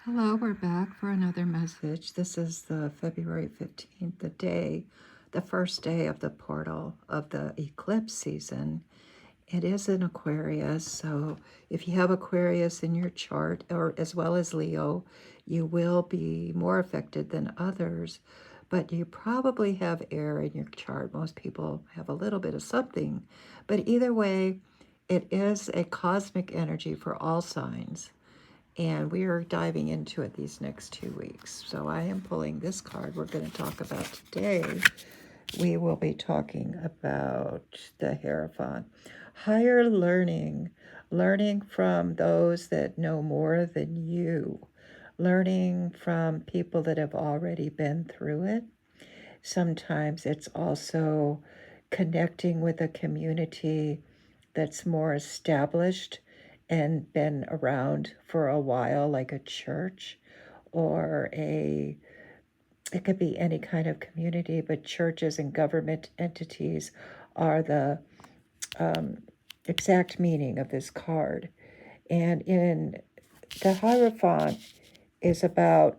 Hello, we're back for another message. This is the February 15th, the first day of the portal of the eclipse season. It is in Aquarius, so if you have Aquarius in your chart, or as well as Leo, you will be more affected than others, but you probably have air in your chart. Most people have a little bit of something, but either way, it is a cosmic energy for all signs. And we are diving into it these next 2 weeks. So I am pulling this card we're going to talk about today. We will be talking about the Hierophant. Higher learning, learning from those that know more than you, learning from people that have already been through it. Sometimes it's also connecting with a community that's more established and been around for a while, like a church or it could be any kind of community, but churches and government entities are the exact meaning of this card. And in the Hierophant is about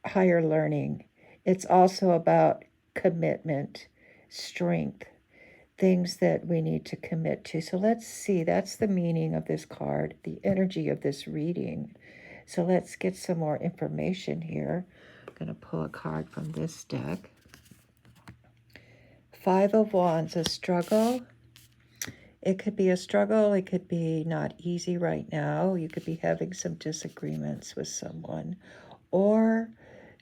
higher learning. It's also about commitment, strength, things that we need to commit to. So let's see, that's the meaning of this card, the energy of this reading. So let's get some more information here. I'm going to pull a card from this deck. Five of Wands, a struggle. It could be a struggle. It could be not easy right now. You could be having some disagreements with someone, or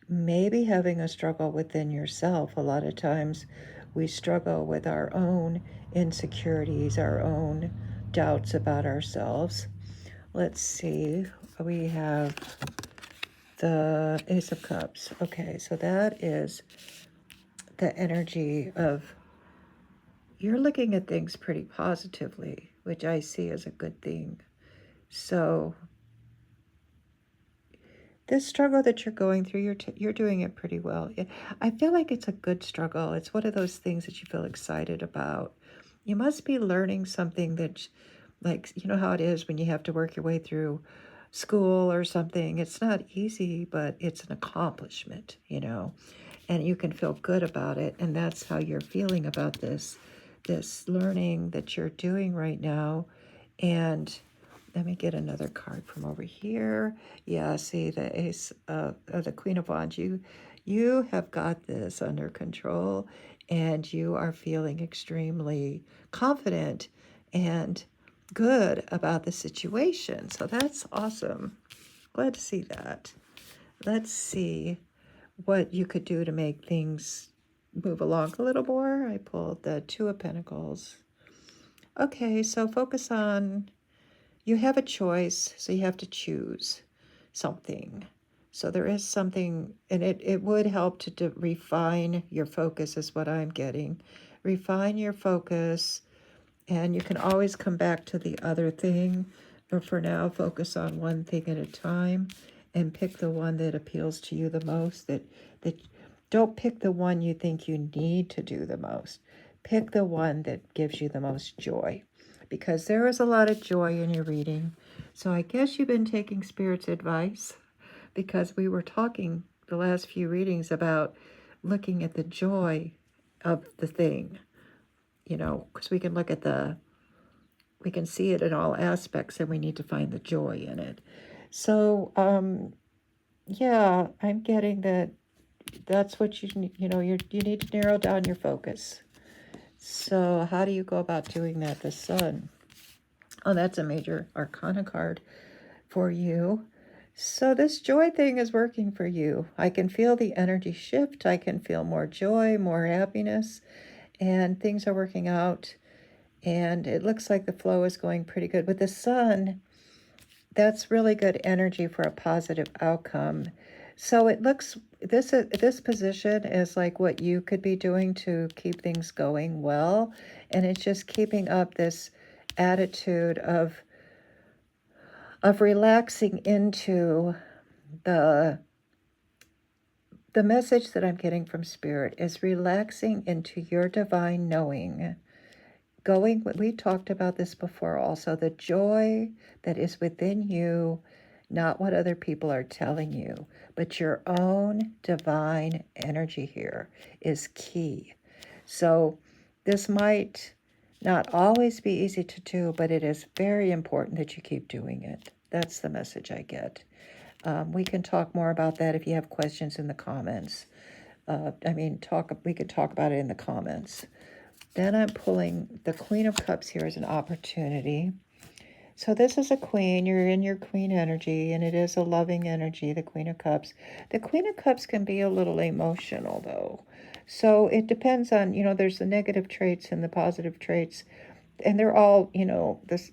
maybe having a struggle within yourself. A lot of times we struggle with our own insecurities, our own doubts about ourselves. Let's see. We have the Ace of Cups. Okay, so that is the energy of you're looking at things pretty positively, which I see as a good thing. So this struggle that you're going through, you're doing it pretty well. I feel like it's a good struggle. It's one of those things that you feel excited about. You must be learning something that, like, you know how it is when you have to work your way through school or something. It's not easy, but it's an accomplishment, and you can feel good about it. And that's how you're feeling about this learning that you're doing right now. And let me get another card from over here. Yeah, see the Ace of the Queen of Wands. You have got this under control, and you are feeling extremely confident and good about the situation. So that's awesome. Glad to see that. Let's see what you could do to make things move along a little more. I pulled the Two of Pentacles. Okay, so focus on you have a choice, so you have to choose something. So there is something, and it would help to refine your focus, is what I'm getting. Refine your focus, and you can always come back to the other thing. But for now, focus on one thing at a time and pick the one that appeals to you the most. That don't pick the one you think you need to do the most. Pick the one that gives you the most joy, because there is a lot of joy in your reading. So I guess you've been taking Spirit's advice, because we were talking the last few readings about looking at the joy of the thing, because we can look at we can see it in all aspects, and we need to find the joy in it. So, yeah, I'm getting that that's what you need, you need to narrow down your focus. So how do you go about doing that? The Sun. Oh, that's a major arcana card for you. So this joy thing is working for you. I can feel the energy shift. I can feel more joy, more happiness, and things are working out. And it looks like the flow is going pretty good. With the Sun, that's really good energy for a positive outcome. So it looks, this position is like what you could be doing to keep things going well, and it's just keeping up this attitude of relaxing into the message that I'm getting from Spirit is relaxing into your divine knowing. We talked about this before also, the joy that is within you not what other people are telling you, but your own divine energy here is key. So this might not always be easy to do, but it is very important that you keep doing it. That's the message I get. We can talk more about that if you have questions in the comments. We could talk about it in the comments. Then I'm pulling the Queen of Cups here as an opportunity. So this is a queen. You're in your queen energy, and it is a loving energy, the Queen of Cups. The Queen of Cups can be a little emotional, though. So it depends on, there's the negative traits and the positive traits, and they're all, this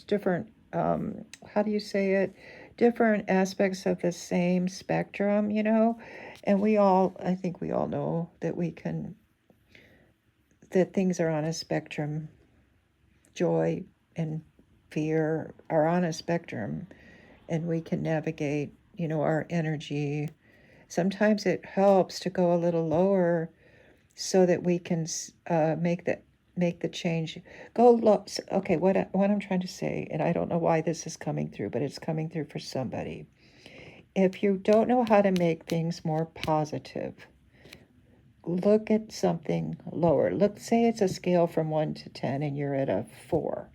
different, how do you say it? Different aspects of the same spectrum, and I think we all know that that things are on a spectrum. Joy and fear are on a spectrum, and we can navigate, our energy. Sometimes it helps to go a little lower so that we can make the change. Go low. Okay, what I'm trying to say, and I don't know why this is coming through, but it's coming through for somebody. If you don't know how to make things more positive, look at something lower. Say it's a scale from 1 to 10 and you're at a 4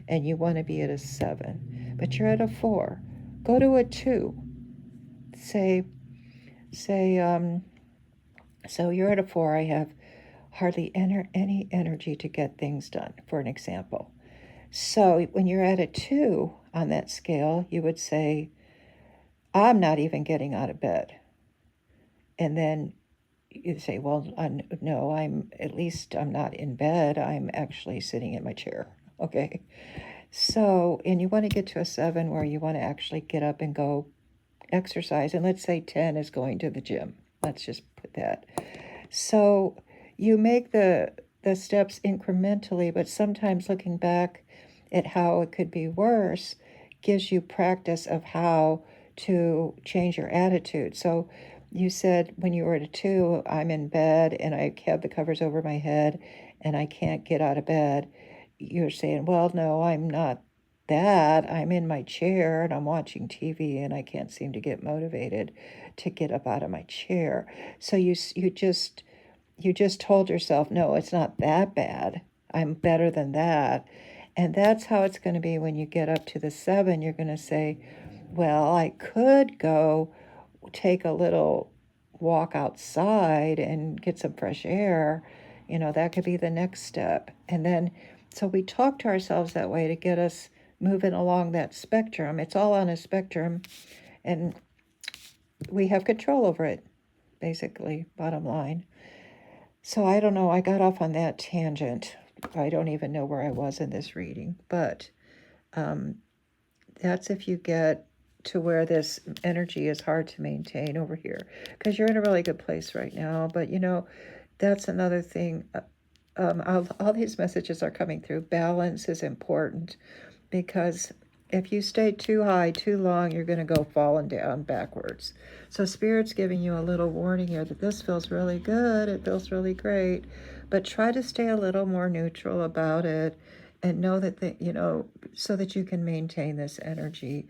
and you want to be at a 7, but you're at a 4. Go to a 2. Say so you're at a 4. I have hardly any energy to get things done, for an example. So when you're at a 2 on that scale, you would say, I'm not even getting out of bed. And then you say, well, no, I'm not in bed. I'm actually sitting in my chair. Okay. So, and you want to get to a 7 where you want to actually get up and go exercise. And let's say 10 is going to the gym. Let's just put that. So you make the steps incrementally, but sometimes looking back at how it could be worse gives you practice of how to change your attitude. So you said when you were at a 2, I'm in bed and I have the covers over my head and I can't get out of bed. You're saying, well, no, I'm not that. I'm in my chair and I'm watching TV and I can't seem to get motivated to get up out of my chair. So you just told yourself, no, it's not that bad. I'm better than that. And that's how it's going to be when you get up to the 7. You're going to say, well, I could go take a little walk outside and get some fresh air. That could be the next step. And then, so we talk to ourselves that way to get us moving along that spectrum. It's all on a spectrum, and we have control over it, basically, bottom line. So I don't know, I got off on that tangent. I don't even know where I was in this reading, but that's if you get to where this energy is hard to maintain over here, because you're in a really good place right now. But that's another thing. All these messages are coming through. Balance is important, because if you stay too high too long, you're going to go falling down backwards. So Spirit's giving you a little warning here that this feels really good. It feels really great, but try to stay a little more neutral about it, and know that so that you can maintain this energy.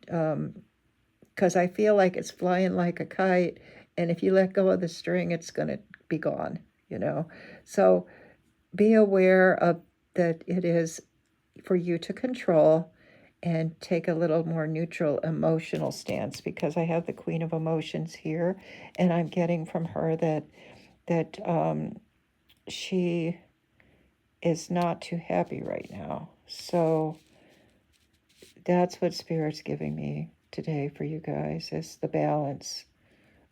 Because I feel like it's flying like a kite, and if you let go of the string, it's going to be gone. So be aware of that. It is for you to control and take a little more neutral emotional stance, because I have the Queen of Emotions here, and I'm getting from her that she is not too happy right now. So that's what Spirit's giving me today for you guys, is the balance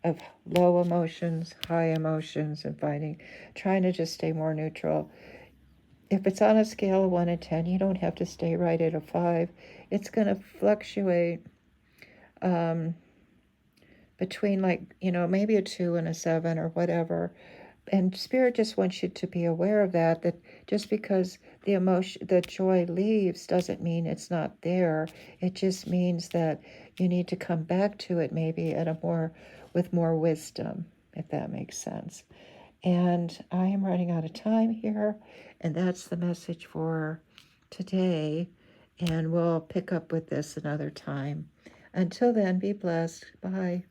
of low emotions, high emotions, and trying to just stay more neutral. If it's on a scale of 1 to 10, you don't have to stay right at a 5. It's going to fluctuate between maybe a 2 and a 7 or whatever. And Spirit just wants you to be aware of that just because the joy leaves doesn't mean it's not there. It just means that you need to come back to it maybe with more wisdom, if that makes sense. And I am running out of time here, and that's the message for today. And we'll pick up with this another time. Until then, be blessed. Bye.